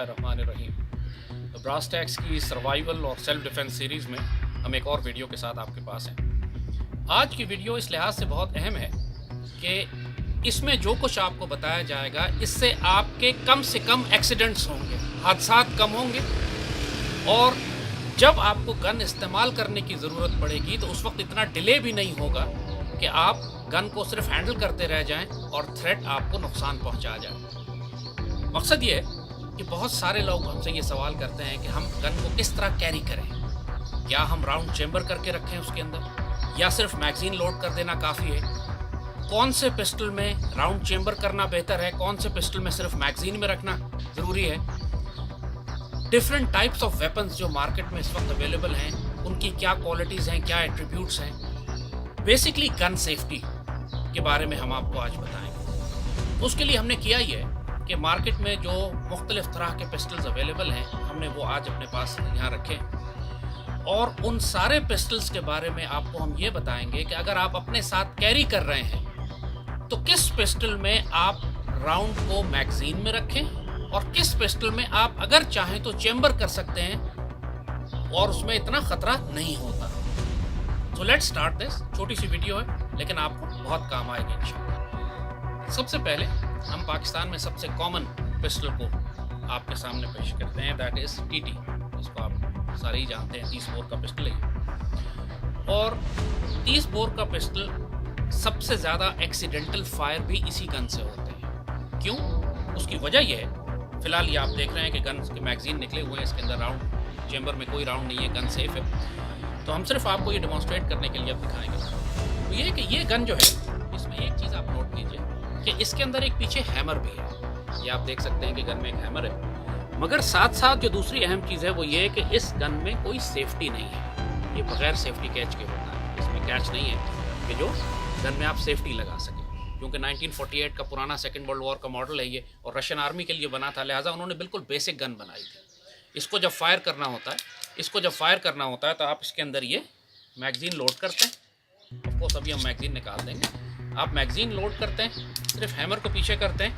बिस्मिल्लाहिर्रहमानिर्रहीम। तो brass tax की सर्वाइवल और सेल्फ डिफेंस सीरीज़ में हम एक और वीडियो के साथ आपके पास हैं। आज की वीडियो इस लिहाज से बहुत अहम है कि इसमें जो कुछ आपको बताया जाएगा इससे आपके कम से कम एक्सीडेंट्स होंगे, हादसात कम होंगे, और जब आपको गन इस्तेमाल करने की ज़रूरत पड़ेगी तो उस वक्त इतना डिले भी नहीं होगा कि आप गन को सिर्फ हैंडल करते रह जाएं और थ्रेट आपको नुकसान पहुंचा जाए। मकसद ये है कि बहुत सारे लोग हमसे ये सवाल करते हैं कि हम गन को किस तरह कैरी करें। क्या हम राउंड चेंबर करके रखें उसके अंदर, या सिर्फ मैगज़ीन लोड कर देना काफ़ी है? कौन से पिस्टल में राउंड चेंबर करना बेहतर है, कौन से पिस्टल में सिर्फ मैगज़ीन में रखना ज़रूरी है? डिफरेंट टाइप्स ऑफ वेपन्स जो मार्केट में इस वक्त अवेलेबल हैं, उनकी क्या क्वालिटीज़ हैं, क्या एट्रीब्यूट्स हैं। बेसिकली गन सेफ्टी के बारे में हम आपको आज बताएंगे। तो उसके लिए हमने किया ही है कि मार्केट में जो मुख्तलिफ तरह के पिस्टल्स अवेलेबल हैं, हमने वो आज अपने पास यहाँ रखे, और उन सारे पिस्टल्स के बारे में आपको हम ये बताएंगे कि अगर आप अपने साथ कैरी कर रहे हैं तो किस पिस्टल में आप राउंड को मैगज़ीन में रखें और किस पिस्टल में आप अगर चाहें तो चेंबर कर सकते हैं और उसमें इतना ख़तरा नहीं होता। तो लेट्स स्टार्ट दिस। छोटी सी वीडियो है लेकिन आपको बहुत काम आएगी इंशाल्लाह। सबसे पहले हम पाकिस्तान में सबसे कॉमन पिस्टल को आपके सामने पेश करते हैं, दैट इज़ टीटी। इसको आप सारे ही जानते हैं, 30 बोर का पिस्टल है। और 30 बोर का पिस्टल सबसे ज़्यादा एक्सीडेंटल फायर भी इसी गन से होते हैं। क्यों? उसकी वजह यह है, फ़िलहाल ये आप देख रहे हैं कि गन के मैगज़ीन निकले हुए हैं, इसके अंदर राउंड चेंबर में कोई राउंड नहीं है, गन सेफ है। तो हम सिर्फ आपको ये डेमोन्स्ट्रेट करने के लिए अब दिखाएंगे। तो ये कि ये गन जो है, इसमें एक चीज़ आप नोट कीजिए कि इसके अंदर एक पीछे हैमर भी है। ये आप देख सकते हैं कि गन में एक हैमर है, मगर साथ साथ जो दूसरी अहम चीज़ है वो ये है कि इस गन में कोई सेफ्टी नहीं है। ये बगैर सेफ्टी कैच के होता है। इसमें कैच नहीं है कि जो गन में आप सेफ्टी लगा सकें, क्योंकि 1948 का पुराना सेकेंड वर्ल्ड वॉर का मॉडल है ये, और रशियन आर्मी के लिए बना था, लिहाजा उन्होंने बिल्कुल बेसिक गन बनाई थी। इसको जब फायर करना होता है तो आप इसके अंदर ये मैगज़ीन लोड करते हैं। ऑफकोर्स अभी हम मैगज़ीन निकाल देंगे। आप मैगज़ीन लोड करते हैं, सिर्फ हैमर को पीछे करते हैं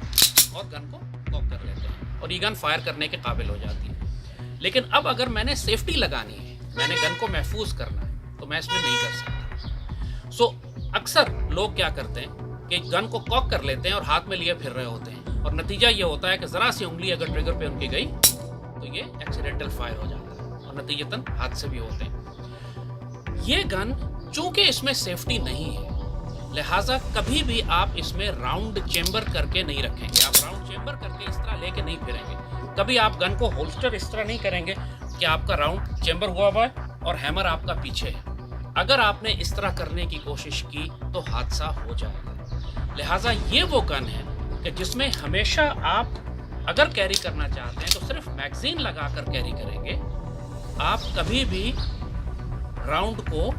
और गन को कॉक कर लेते हैं, और ये गन फायर करने के काबिल हो जाती है। लेकिन अब अगर मैंने सेफ्टी लगानी है, मैंने गन को महफूज करना है, तो मैं इसमें नहीं कर सकता। सो अक्सर लोग क्या करते हैं कि गन को कॉक कर लेते हैं और हाथ में लिए फिर रहे होते हैं, और नतीजा ये होता है कि ज़रा सी उंगली अगर ट्रिगर पे उनकी गई तो ये एक्सीडेंटल फायर हो जाता है और नतीजतन हादसे भी होते हैं। ये गन चूँकि इसमें सेफ्टी नहीं है, लिहाजा कभी भी आप इसमें राउंड चेंबर करके नहीं रखेंगे। आप राउंड चेंबर करके इस तरह लेके नहीं फिरेंगे। कभी आप गन को होल्स्टर इस तरह नहीं करेंगे कि आपका राउंड चेंबर हुआ हुआ है और हैमर आपका पीछे है। अगर आपने इस तरह करने की कोशिश की तो हादसा हो जाएगा। लिहाजा ये वो गन है कि जिसमें हमेशा आप अगर कैरी करना चाहते हैं तो सिर्फ मैगज़ीन लगा कर कैरी करेंगे। आप कभी भी राउंड को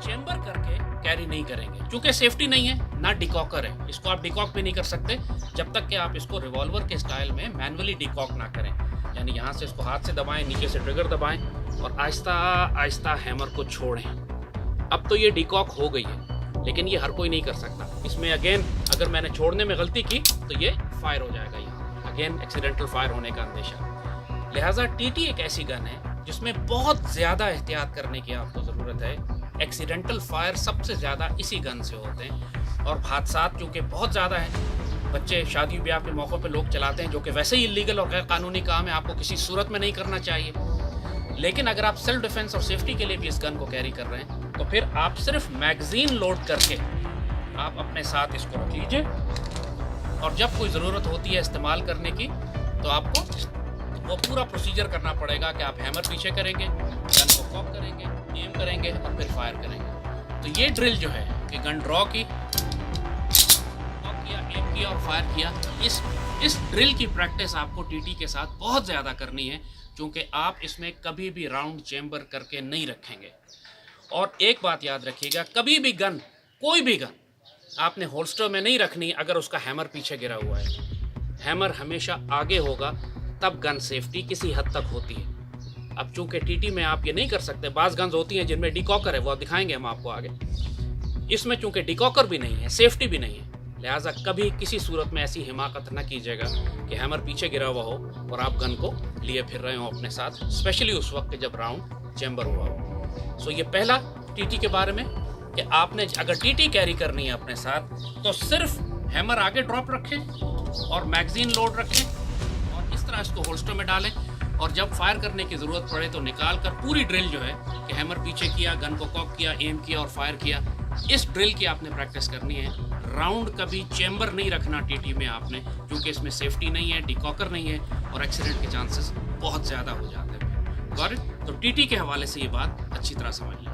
चेंबर करके कैरी नहीं करेंगे, क्योंकि सेफ्टी नहीं है, ना डिकॉकर है। इसको आप डिकॉक भी नहीं कर सकते जब तक कि आप इसको रिवॉल्वर के स्टाइल में मैनुअली डिकॉक ना करें, यानी यहाँ से इसको हाथ से दबाएं, नीचे से ट्रिगर दबाएं और आहिस्ता आहिस्ता हैमर को छोड़ें। अब तो ये डिकॉक हो गई है, लेकिन ये हर कोई नहीं कर सकता। इसमें अगेन अगर मैंने छोड़ने में गलती की तो ये फायर हो जाएगा, यहाँ अगेन एक्सीडेंटल फायर होने का अंदेशा। लिहाजा टीटी एक ऐसी गन है जिसमें बहुत ज़्यादा एहतियात करने की आपको ज़रूरत है। एक्सीडेंटल फायर सबसे ज़्यादा इसी गन से होते हैं, और हादसात चूँकि बहुत ज़्यादा हैं। बच्चे शादी ब्याह के मौक़ों पे लोग चलाते हैं, जो कि वैसे ही इलीगल और गैर कानूनी काम है, आपको किसी सूरत में नहीं करना चाहिए। लेकिन अगर आप सेल्फ डिफेंस और सेफ्टी के लिए भी इस गन को कैरी कर रहे हैं तो फिर आप सिर्फ मैगज़ीन लोड करके आप अपने साथ इसको रख लीजिए, और जब कोई ज़रूरत होती है इस्तेमाल करने की तो आपको वो पूरा प्रोसीजर करना पड़ेगा कि आप हैमर पीछे करेंगे, गन को कॉक करेंगे, एम करेंगे और फिर फायर करेंगे। तो ये ड्रिल जो है कि गन ड्रॉ की, कॉक किया, एम किया और फायर किया, इस ड्रिल की प्रैक्टिस आपको टीटी के साथ बहुत ज़्यादा करनी है, क्योंकि आप इसमें कभी भी राउंड चेंबर करके नहीं रखेंगे। और एक बात याद रखिएगा, कभी भी गन, कोई भी गन आपने होल्स्टर में नहीं रखनी अगर उसका हैमर पीछे गिरा हुआ है। हैमर हमेशा आगे होगा, तब गन सेफ्टी किसी हद तक होती है। अब चूंकि टीटी में आप ये नहीं कर सकते, बाज़ गन्स होती हैं जिनमें डिकॉकर है, वो दिखाएंगे हम आपको आगे। इसमें चूंकि डिकॉकर भी नहीं है, सेफ्टी भी नहीं है, लिहाजा कभी किसी सूरत में ऐसी हिमाकत न कीजिएगा कि हैमर पीछे गिरा हुआ हो और आप गन को लिए फिर रहे हो अपने साथ, स्पेशली उस वक्त जब राउंड चैम्बर हुआ हो। सो ये पहला टीटी के बारे में कि आपने अगर टीटी कैरी करनी है अपने साथ तो सिर्फ हैमर आगे ड्रॉप रखें और मैगजीन लोड रखें और इस तरह इसको होल्स्टर में डालें, और जब फायर करने की ज़रूरत पड़े तो निकाल कर पूरी ड्रिल जो है कि हैमर पीछे किया, गन को कॉक किया, एम किया और फायर किया, इस ड्रिल की आपने प्रैक्टिस करनी है। राउंड कभी चैम्बर नहीं रखना टीटी में आपने, क्योंकि इसमें सेफ्टी नहीं है, डिकॉकर नहीं है और एक्सीडेंट के चांसेस बहुत ज़्यादा हो जाते हैं। Got it? तो टीटी के हवाले से ये बात अच्छी तरह समझ लें।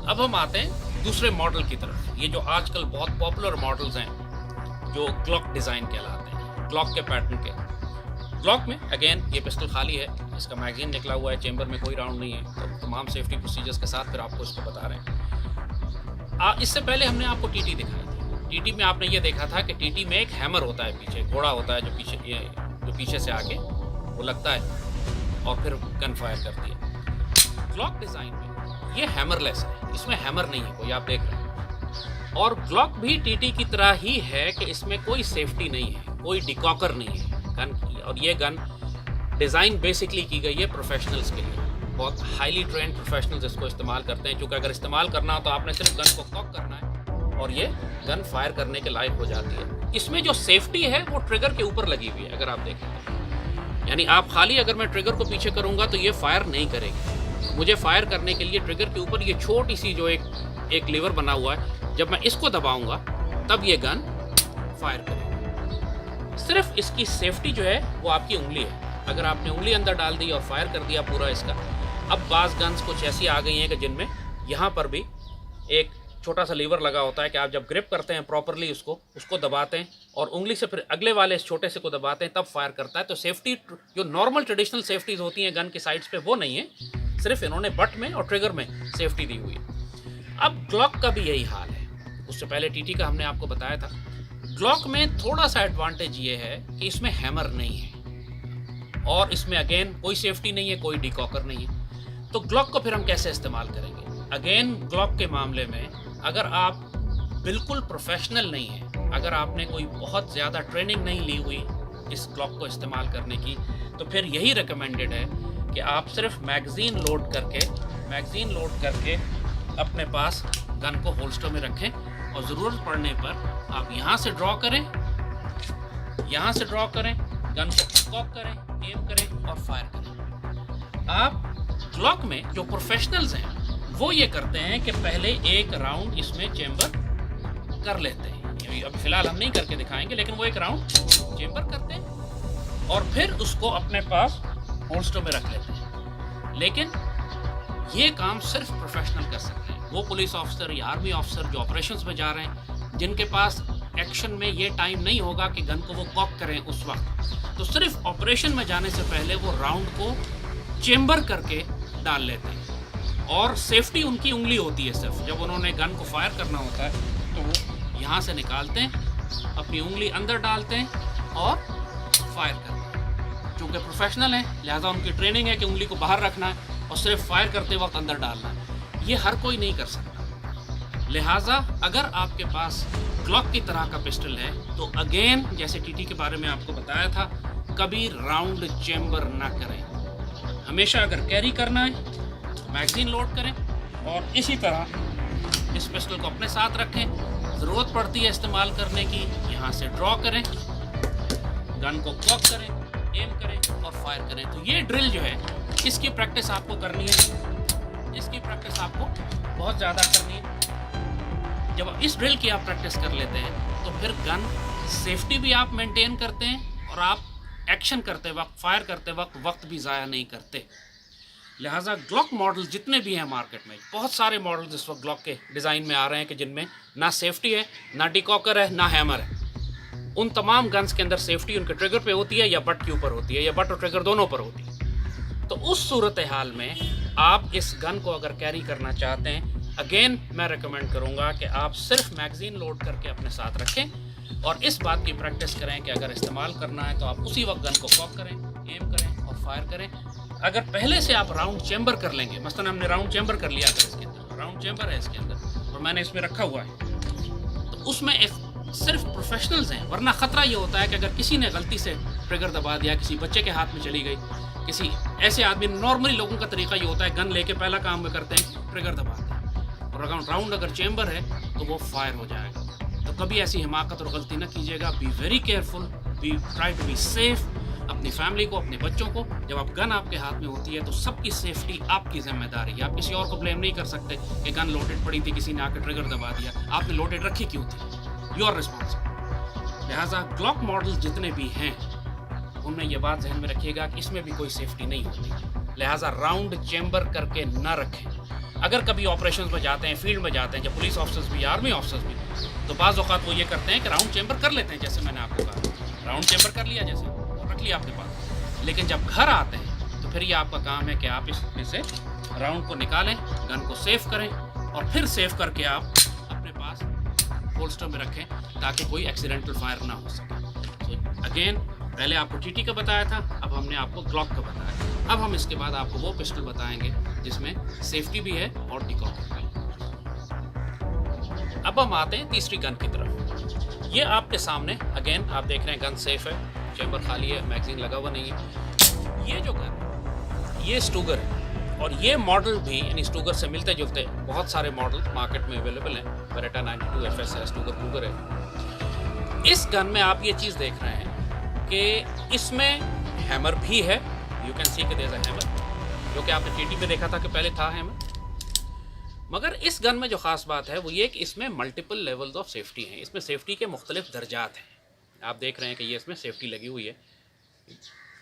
अब हम आते हैं दूसरे मॉडल की तरफ। ये जो आजकल बहुत पॉपुलर मॉडल्स हैं जो ग्लॉक डिज़ाइन कहलाते हैं, ग्लॉक के पैटर्न के। ग्लॉक में अगेन ये पिस्टल खाली है, इसका मैगजीन निकला हुआ है, चेंबर में कोई राउंड नहीं है, तो तमाम सेफ्टी प्रोसीजर्स के साथ फिर आपको इसको बता रहे हैं। इससे पहले हमने आपको टीटी दिखाई थी। टीटी में आपने ये देखा था कि टीटी में एक हैमर होता है, पीछे घोड़ा होता है जो पीछे से आके वो लगता है और फिर गन फायर करती है। ग्लॉक डिज़ाइन में ये हैमरलेस है, इसमें हैमर नहीं है कोई, आप देख रहे हैं। और ग्लॉक भी टीटी की तरह ही है कि इसमें कोई सेफ्टी नहीं है, कोई डिकॉकर नहीं है गन की। और ये गन डिज़ाइन बेसिकली की गई है प्रोफेशनल्स के लिए, बहुत हाईली ट्रेंड प्रोफेशनल्स इसको इस्तेमाल करते हैं, क्योंकि अगर इस्तेमाल करना हो तो आपने सिर्फ गन को कॉक करना है और ये गन फायर करने के लायक हो जाती है। इसमें जो सेफ्टी है वो ट्रिगर के ऊपर लगी हुई है, अगर आप देखें, यानी आप खाली अगर मैं ट्रिगर को पीछे करूँगा तो ये फायर नहीं करेगी। मुझे फायर करने के लिए ट्रिगर के ऊपर ये छोटी सी जो एक लीवर बना हुआ है, जब मैं इसको दबाऊंगा तब ये गन फायर करेगी। सिर्फ इसकी सेफ्टी जो है वो आपकी उंगली है। अगर आपने उंगली अंदर डाल दी और फायर कर दिया पूरा इसका, अब बाज़ गन्स कुछ ऐसी आ गई हैं कि जिनमें यहाँ पर भी एक छोटा सा लीवर लगा होता है कि आप जब ग्रिप करते हैं प्रॉपरली उसको दबाते हैं और उंगली से फिर अगले वाले इस छोटे से को दबाते हैं तब फायर करता है। तो सेफ्टी जो नॉर्मल ट्रेडिशनल सेफ्टीज़ होती हैं गन की साइड्स पे वो नहीं है, सिर्फ इन्होंने बट में और ट्रिगर में सेफ्टी दी हुई है। अब ग्लॉक का भी यही हाल है। उससे पहले टीटी का हमने आपको बताया था। ग्लॉक में थोड़ा सा एडवांटेज ये है कि इसमें हैमर नहीं है और इसमें अगेन कोई सेफ्टी नहीं है, कोई डिकॉकर नहीं है। तो ग्लॉक को फिर हम कैसे इस्तेमाल करेंगे? अगेन ग्लॉक के मामले में अगर आप बिल्कुल प्रोफेशनल नहीं हैं, अगर आपने कोई बहुत ज़्यादा ट्रेनिंग नहीं ली हुई इस ग्लॉक को इस्तेमाल करने की, तो फिर यही रिकमेंडेड है कि आप सिर्फ मैगजीन लोड करके अपने पास गन को होल्स्टर में रखें और ज़रूरत पड़ने पर आप यहाँ से ड्रॉ करें, गन को कॉक करें, एम करें और फायर करें। आप ग्लॉक में जो प्रोफेशनल्स हैं वो ये करते हैं कि पहले एक राउंड इसमें चेंबर कर लेते हैं। अब फिलहाल हम नहीं करके दिखाएंगे, लेकिन वो एक राउंड चेंबर करते हैं और फिर उसको अपने पास होल्स्टर में रख लेते हैं। लेकिन ये काम सिर्फ प्रोफेशनल कर सकते हैं। वो पुलिस ऑफिसर या आर्मी ऑफिसर जो ऑपरेशंस में जा रहे हैं, जिनके पास एक्शन में ये टाइम नहीं होगा कि गन को वो कॉक करें उस वक्त, तो सिर्फ ऑपरेशन में जाने से पहले वो राउंड को चेंबर करके डाल लेते हैं। और सेफ्टी उनकी उंगली होती है, सिर्फ जब उन्होंने गन को फायर करना होता है तो वो यहाँ से निकालते हैं, अपनी उंगली अंदर डालते हैं और फायर करते हैं। चूँकि प्रोफेशनल हैं लिहाजा उनकी ट्रेनिंग है कि उंगली को बाहर रखना है और सिर्फ फायर करते वक्त अंदर डालना है। ये हर कोई नहीं कर सकता। लिहाजा अगर आपके पास ग्लॉक की तरह का पिस्टल है तो अगेन जैसे टीटी के बारे में आपको बताया था, कभी राउंड चेंबर ना करें। हमेशा अगर कैरी करना है मैगजीन लोड करें और इसी तरह इस पिस्टल को अपने साथ रखें। ज़रूरत पड़ती है इस्तेमाल करने की, यहाँ से ड्रॉ करें, गन को कॉक करें, एम करें और फायर करें। तो ये ड्रिल जो है इसकी प्रैक्टिस आपको करनी है, इसकी प्रैक्टिस आपको बहुत ज़्यादा करनी है। जब इस ड्रिल की आप प्रैक्टिस कर लेते हैं तो फिर गन सेफ्टी भी आप मेंटेन करते हैं और आप एक्शन करते वक्त, फायर करते वक्त भी ज़ाया नहीं करते। लिहाजा ग्लॉक मॉडल जितने भी हैं मार्केट में, बहुत सारे मॉडल्स इस वक्त ग्लॉक के डिज़ाइन में आ रहे हैं कि जिनमें ना सेफ्टी है, ना डिकॉकर है, ना हैमर है। उन तमाम गन्स के अंदर सेफ्टी उनके ट्रिगर पे होती है या बट के ऊपर होती है या बट और ट्रिगर दोनों पर होती है। तो उस सूरत हाल में आप इस गन को अगर कैरी करना चाहते हैं, अगेन मैं रिकमेंड करूँगा कि आप सिर्फ मैगजीन लोड करके अपने साथ रखें और इस बात की प्रैक्टिस करें कि अगर इस्तेमाल करना है तो आप उसी वक्त गन को कॉक करें, एम करें और फायर करें। अगर पहले से आप राउंड चेंबर कर लेंगे, मसलन हमने राउंड चेंबर कर लिया, अगर इसके अंदर राउंड चेंबर है इसके अंदर और मैंने इसमें रखा हुआ है, तो उसमें सिर्फ प्रोफेशनल्स हैं, वरना ख़तरा ये होता है कि अगर किसी ने गलती से ट्रिगर दबा दिया, किसी बच्चे के हाथ में चली गई, किसी ऐसे आदमी, नॉर्मली लोगों का तरीका ये होता है गन लेके पहला काम में करते हैं ट्रिगर दबाते हैं, और अगर राउंड अगर चेम्बर है तो वो फायर हो जाएगा। तो कभी ऐसी हिमाकत और गलती ना कीजिएगा। Be very careful, be try to be safe. अपनी फैमिली को, अपने बच्चों को, जब आप गन आपके हाथ में होती है तो सबकी सेफ्टी आपकी जिम्मेदारी है। आप किसी और को ब्लेम नहीं कर सकते कि गन लोडेड पड़ी थी, किसी ने आकर ट्रिगर दबा दिया, आपने लोडेड रखी क्यों थी, यू आर रिस्पॉन्सिबल। लिहाजा ग्लॉक मॉडल जितने भी हैं उनमें ये बात जहन में रखिएगा कि इसमें भी कोई सेफ्टी नहीं होती। लिहाजा राउंड चेम्बर करके ना रखें। अगर कभी ऑपरेशन में जाते हैं, फील्ड में जाते हैं, जब पुलिस ऑफिसर्स भी, आर्मी ऑफिसर्स भी, तो बाज़ औक़ात वो ये करते हैं कि राउंड चेम्बर कर लेते हैं, जैसे मैंने आपको कहा, राउंड चेम्बर कर लिया जैसे, रख लिया अपने पास। लेकिन जब घर आते हैं तो फिर ये आपका काम है कि आप इसमें से राउंड को निकालें, गन को सेव करें, और फिर सेव करके आप अपने पास होल्स्टर में रखें ताकि कोई एक्सीडेंटल फायर ना हो सके। तो अगेन, पहले आपको टीटी का बताया था, अब हमने आपको ग्लॉक का बताया। अब हम इसके बाद आपको वो पिस्टल बताएंगे जिसमें सेफ्टी भी है और डिकॉकर भी। अब हम आते हैं तीसरी गन की तरफ। ये आपके सामने, अगेन आप देख रहे हैं गन सेफ है, चेम्बर खाली है, मैगजीन लगा हुआ नहीं है। ये जो गन, ये स्टूगर है, और ये मॉडल भी यानी स्टूगर से मिलते जुलते बहुत सारे मॉडल मार्केट में अवेलेबल हैं। बेरेटा 92 FS है, स्टूगर क्रूगर है। इस गन में आप ये चीज़ देख रहे हैं कि इसमें हैमर भी है। यू कैन सी कि देयर इज अ हैमर, जो कि आपने टीटी पे देखा था कि पहले था हैमर। मगर इस गन में जो ख़ास बात है वो ये कि इसमें मल्टीपल लेवल्स ऑफ सेफ्टी हैं। इसमें सेफ्टी के मुख्तलिफ दर्जात हैं। आप देख रहे हैं कि ये इसमें सेफ्टी लगी हुई है।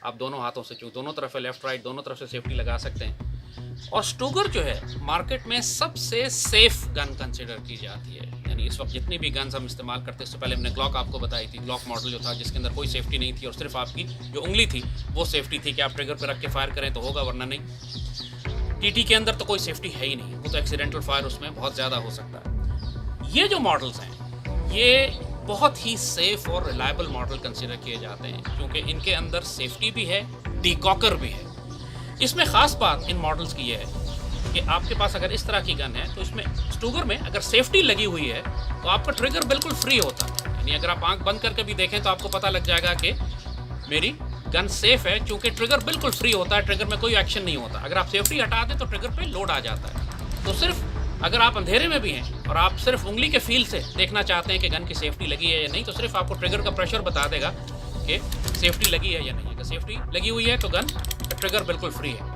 आप दोनों हाथों से, दोनों तरफ है, लेफ्ट राइट दोनों तरफ से सेफ्टी लगा सकते हैं। और स्टूगर जो है मार्केट में सबसे सेफ गन कंसिडर की जाती है। यानी इस वक्त जितनी भी गन्स हम इस्तेमाल करते हैं, इससे पहले हमने ग्लॉक आपको बताई थी, ग्लॉक मॉडल जो था जिसके अंदर कोई सेफ्टी नहीं थी और सिर्फ आपकी जो उंगली थी वो सेफ्टी थी कि आप ट्रिगर पर रख के फायर करें तो होगा, वरना नहीं। टीटी के अंदर तो कोई सेफ्टी है ही नहीं, वो तो एक्सीडेंटल फायर उसमें बहुत ज़्यादा हो सकता है। ये जो मॉडल्स हैं ये बहुत ही सेफ और रिलायबल मॉडल कंसिडर किए जाते हैं क्योंकि इनके अंदर सेफ्टी भी है, डिकॉकर भी है। इसमें ख़ास बात इन मॉडल्स की ये है कि आपके पास अगर इस तरह की गन है तो इसमें स्टूगर में अगर सेफ्टी लगी हुई है तो आपका ट्रिगर बिल्कुल फ्री होता है। यानी अगर आप आंख बंद करके भी देखें तो आपको पता लग जाएगा कि मेरी गन सेफ है, क्योंकि ट्रिगर बिल्कुल फ्री होता है, ट्रिगर में कोई एक्शन नहीं होता। अगर आप सेफ्टी हटा दें तो ट्रिगर पे लोड आ जाता है। तो सिर्फ अगर आप अंधेरे में भी हैं और आप सिर्फ उंगली के फील से देखना चाहते हैं कि गन की सेफ्टी लगी है या नहीं, तो सिर्फ आपको ट्रिगर का प्रेशर बता देगा कि सेफ्टी लगी है या नहीं। अगर सेफ्टी लगी हुई है तो गन का ट्रिगर बिल्कुल फ्री है।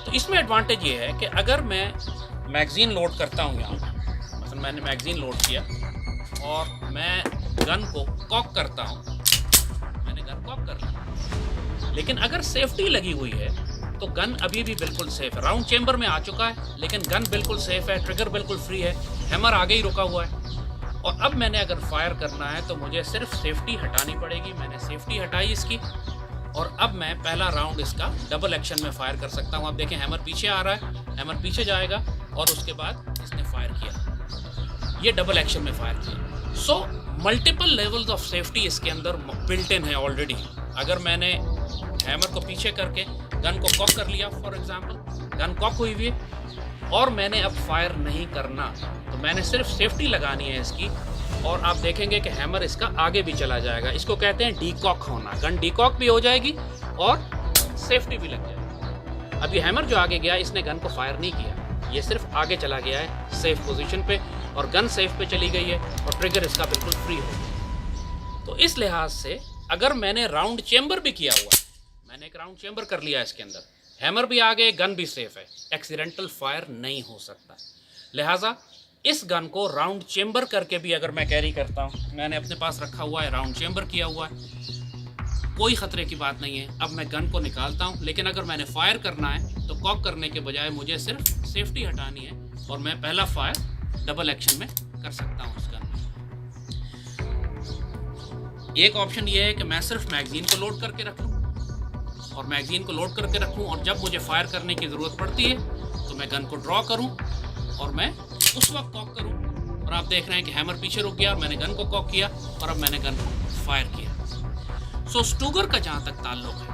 तो इसमें एडवांटेज ये है कि अगर मैं मैगज़ीन लोड करता हूँ, यहाँ मतलब मैंने मैगज़ीन लोड किया और मैं गन को कॉक करता हूँ, मैंने गन कॉक कर लिया, लेकिन अगर सेफ्टी लगी हुई है तो गन अभी भी बिल्कुल सेफ है। राउंड चेम्बर में आ चुका है लेकिन गन बिल्कुल सेफ है, ट्रिगर बिल्कुल फ्री है, हैमर आगे ही रुका हुआ है। और अब मैंने अगर फायर करना है तो मुझे सिर्फ सेफ्टी हटानी पड़ेगी। मैंने सेफ्टी हटाई इसकी, और अब मैं पहला राउंड इसका डबल एक्शन में फायर कर सकता हूँ। आप देखें हैमर पीछे आ रहा है, हैमर पीछे जाएगा और उसके बाद इसने फायर किया, ये डबल एक्शन में फायर किया। So multiple levels of safety इसके अंदर बिल्ट इन है ऑलरेडी। अगर मैंने हैमर को पीछे करके गन को कॉक कर लिया, फॉर एग्जांपल गन कॉक हुई हुई है और मैंने अब फायर नहीं करना, तो मैंने सिर्फ सेफ्टी लगानी है इसकी, और आप देखेंगे कि हैमर इसका आगे भी चला जाएगा। इसको कहते हैं डीकॉक होना। गन डीकॉक भी हो जाएगी और सेफ्टी भी लग जाएगी। अब ये हैमर जो आगे गया, इसने गन को फायर नहीं किया, ये सिर्फ आगे चला गया है सेफ पोजीशन पे, और गन सेफ पे चली गई है और ट्रिगर इसका बिल्कुल फ्री हो गया। तो इस लिहाज से अगर मैंने राउंड चेम्बर भी किया हुआ, मैंने एक राउंड चेम्बर कर लिया इसके अंदर, हैमर भी आगे, गन भी सेफ है, एक्सीडेंटल फायर नहीं हो सकता। लिहाजा इस गन को राउंड चेम्बर करके भी अगर मैं कैरी करता हूँ, मैंने अपने पास रखा हुआ है, राउंड चेम्बर किया हुआ है, कोई ख़तरे की बात नहीं है। अब मैं गन को निकालता हूँ, लेकिन अगर मैंने फायर करना है तो कॉक करने के बजाय मुझे सिर्फ सेफ्टी हटानी है और मैं पहला फायर डबल एक्शन में कर सकता हूँ इस गन में। एक ऑप्शन ये है कि मैं सिर्फ मैगजीन को लोड करके रख लूँ और मैगजीन को लोड करके रखूँ, और जब मुझे फायर करने की ज़रूरत पड़ती है तो मैं गन को ड्रॉ करूँ और मैं उस वक्त कॉक करूँ। और आप देख रहे हैं कि हैमर पीछे रुक गया और मैंने गन को कॉक किया और अब मैंने गन को फायर किया। सो स्टूगर का जहाँ तक ताल्लुक है,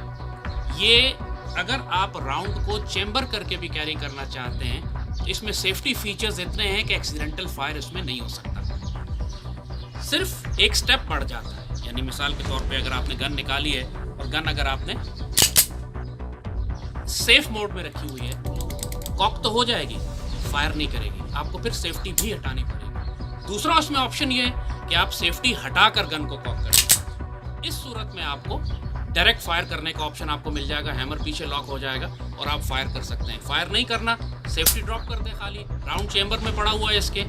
ये अगर आप राउंड को चेम्बर करके भी कैरी करना चाहते हैं, इसमें सेफ्टी फीचर्स इतने हैं कि एक्सीडेंटल फायर इसमें नहीं हो सकता। सिर्फ एक स्टेप बढ़ जाता है। यानी मिसाल के तौर पे अगर आपने गन निकाली है और गन अगर आपने सेफ मोड में रखी हुई है, कॉक तो हो जाएगी, फायर नहीं करेगी, आपको फिर सेफ्टी भी हटानी पड़ेगी। दूसरा उसमें ऑप्शन ये है कि आप सेफ्टी हटाकर गन को कॉक करें। इस सूरत में आपको डायरेक्ट फायर करने का ऑप्शन आपको मिल जाएगा, हैमर पीछे लॉक हो जाएगा और आप फायर कर सकते हैं। फायर नहीं करना, सेफ्टी ड्रॉप कर दें, खाली राउंड चेंबर में पड़ा हुआ है इसके,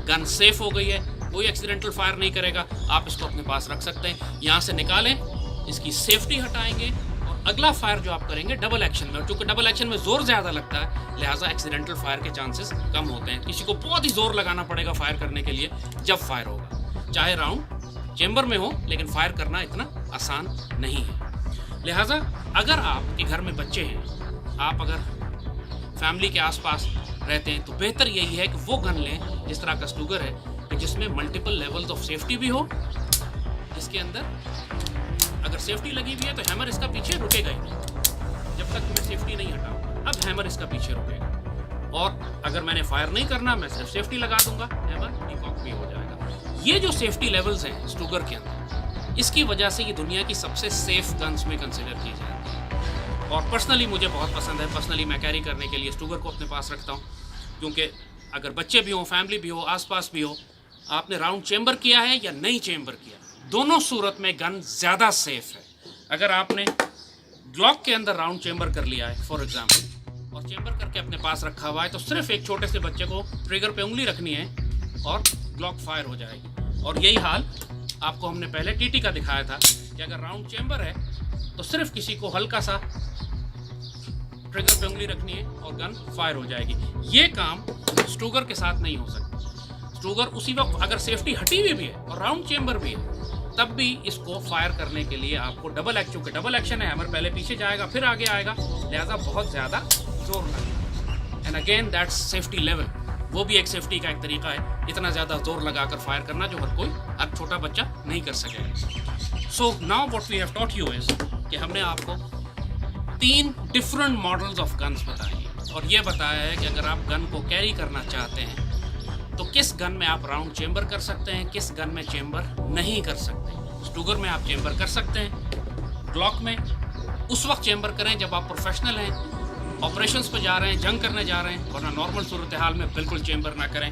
गन सेफ हो गई है, कोई एक्सीडेंटल फायर नहीं करेगा, आप इसको अपने पास रख सकते हैं। यहाँ से निकालें, इसकी सेफ्टी हटाएंगे और अगला फायर जो आप करेंगे डबल एक्शन में, और चूंकि डबल एक्शन में जोर ज़्यादा लगता है लिहाजा एक्सीडेंटल फायर के चांसेस कम होते हैं। किसी को बहुत ही जोर लगाना पड़ेगा फायर करने के लिए जब फायर होगा, चाहे राउंड चेंबर में हो, लेकिन फायर करना इतना आसान नहीं है। लिहाजा अगर आपके घर में बच्चे हैं, आप अगर फैमिली के आसपास रहते हैं, तो बेहतर यही है कि वो गन लें जिस तरह का स्टूगर है कि जिसमें मल्टीपल लेवल्स ऑफ सेफ्टी भी हो, जिसके अंदर अगर सेफ्टी लगी हुई है तो हैमर इसका पीछे रुकेगा ही नहीं जब तक मैं सेफ्टी नहीं हटाऊंगा। अब हैमर इसका पीछे रुकेगा, और अगर मैंने फायर नहीं करना, मैं सिर्फ सेफ्टी लगा दूंगा, हैमर डिकॉक भी हो जाएगा। ये जो सेफ्टी लेवल्स हैं स्टूगर के अंदर, इसकी वजह से ये दुनिया की सबसे सेफ गन्स में कंसिडर की जाती है। और पर्सनली मुझे बहुत पसंद है, पर्सनली मैं कैरी करने के लिए स्टूगर को अपने पास रखता हूँ, क्योंकि अगर बच्चे भी हों, फैमिली भी हो, आसपास भी हो, आपने राउंड चेंबर किया है या नहीं चेंबर किया, दोनों सूरत में गन ज़्यादा सेफ है। अगर आपने ग्लॉक के अंदर राउंड चेंबर कर लिया है फॉर एग्जांपल, और चेंबर करके अपने पास रखा हुआ है, तो सिर्फ एक छोटे से बच्चे को ट्रिगर पे उंगली रखनी है और ग्लॉक फायर हो जाएगी। और यही हाल आपको हमने पहले टीटी का दिखाया था कि अगर राउंड चेंबर है तो सिर्फ किसी को हल्का सा ट्रिगर पे उंगली रखनी है और गन फायर हो जाएगी। ये काम स्टूगर के साथ नहीं हो सकता। स्टूगर उसी वक्त अगर सेफ्टी हटी हुई भी है और राउंड चेंबर भी है, तब भी इसको फायर करने के लिए आपको डबल एक्शन, चूंकि डबल एक्शन है, हैमर पहले पीछे जाएगा फिर आगे आएगा, लिहाजा बहुत ज़्यादा जोर लगेगा। And again that's safety level, वो भी एक सेफ्टी का एक तरीका है, इतना ज़्यादा जोर लगाकर फायर करना जो हर कोई, हर छोटा बच्चा नहीं कर सकेगा। So now what we have taught you is कि हमने आपको 3 डिफरेंट मॉडल्स ऑफ गन्स बताए हैं, और ये बताया है कि अगर आप गन को कैरी करना चाहते हैं तो किस गन में आप राउंड चेंबर कर सकते हैं, किस गन में चेंबर नहीं कर सकते। स्टूगर में आप चेंबर कर सकते हैं, ग्लॉक में उस वक्त चेंबर करें जब आप प्रोफेशनल हैं, ऑपरेशंस पे जा रहे हैं, जंग करने जा रहे हैं, वरना नॉर्मल सूरत हाल में बिल्कुल चेंबर ना करें।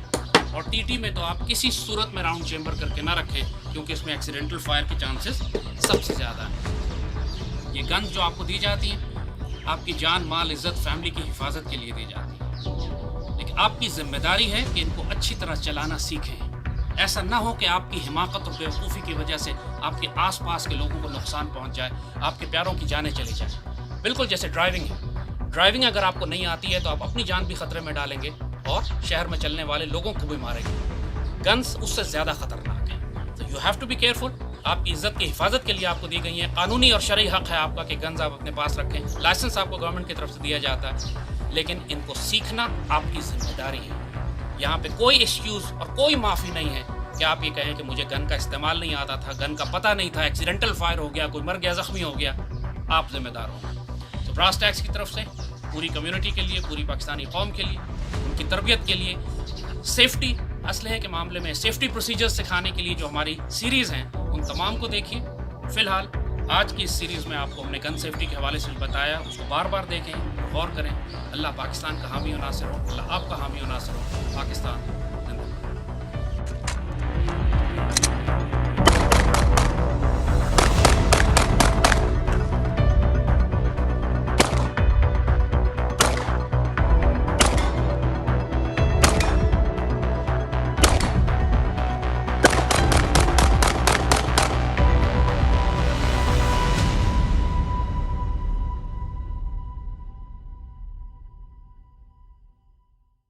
और टीटी में तो आप किसी सूरत में राउंड चेंबर करके ना रखें, क्योंकि इसमें एक्सीडेंटल फायर के चांसेस सबसे ज़्यादा हैं। ये गन्स जो आपको दी जाती हैं, आपकी जान, माल, इज़्ज़त, फैमिली की हिफाजत के लिए दी जाती है, लेकिन आपकी जिम्मेदारी है कि इनको अच्छी तरह चलाना सीखें। ऐसा ना हो कि आपकी हिमाकत और बेवकूफ़ी की वजह से आपके आसपास के लोगों को नुकसान पहुंच जाए, आपके प्यारों की जानें चली जाए। बिल्कुल जैसे ड्राइविंग है, ड्राइविंग अगर आपको नहीं आती है तो आप अपनी जान भी खतरे में डालेंगे और शहर में चलने वाले लोगों को भी मारेंगे। गन्स उससे ज़्यादा खतरनाक हैं, तो you have to be careful. आपकी इज्जत की हिफाजत के लिए आपको दी गई है, कानूनी और शरई हक है आपका कि गन्स आप अपने पास रखें। लाइसेंस आपको गवर्नमेंट की तरफ से दिया जाता है, लेकिन इनको सीखना आपकी जिम्मेदारी है। यहाँ पे कोई एक्सक्यूज़ और कोई माफ़ी नहीं है कि आप ये कहें कि मुझे गन का इस्तेमाल नहीं आता था, गन का पता नहीं था, एक्सीडेंटल फायर हो गया, कोई मर गया, ज़ख्मी हो गया, आप जिम्मेदार हो। तो ब्रास टैक्स की तरफ से पूरी कम्युनिटी के लिए, पूरी पाकिस्तानी कौम के लिए, उनकी तरबियत के लिए, सेफ्टी असलहे के मामले में सेफ्टी प्रोसीजर्स सिखाने के लिए जो हमारी सीरीज़ हैं, उन तमाम को देखिए। फ़िलहाल आज की इस सीरीज़ में आपको हमने गन सेफ्टी के हवाले से बताया, उसको बार बार देखें, गौर करें। अल्लाह पाकिस्तान का हामी और नासिर हो, अल्लाह आपका हामी और नासिर हो। पाकिस्तान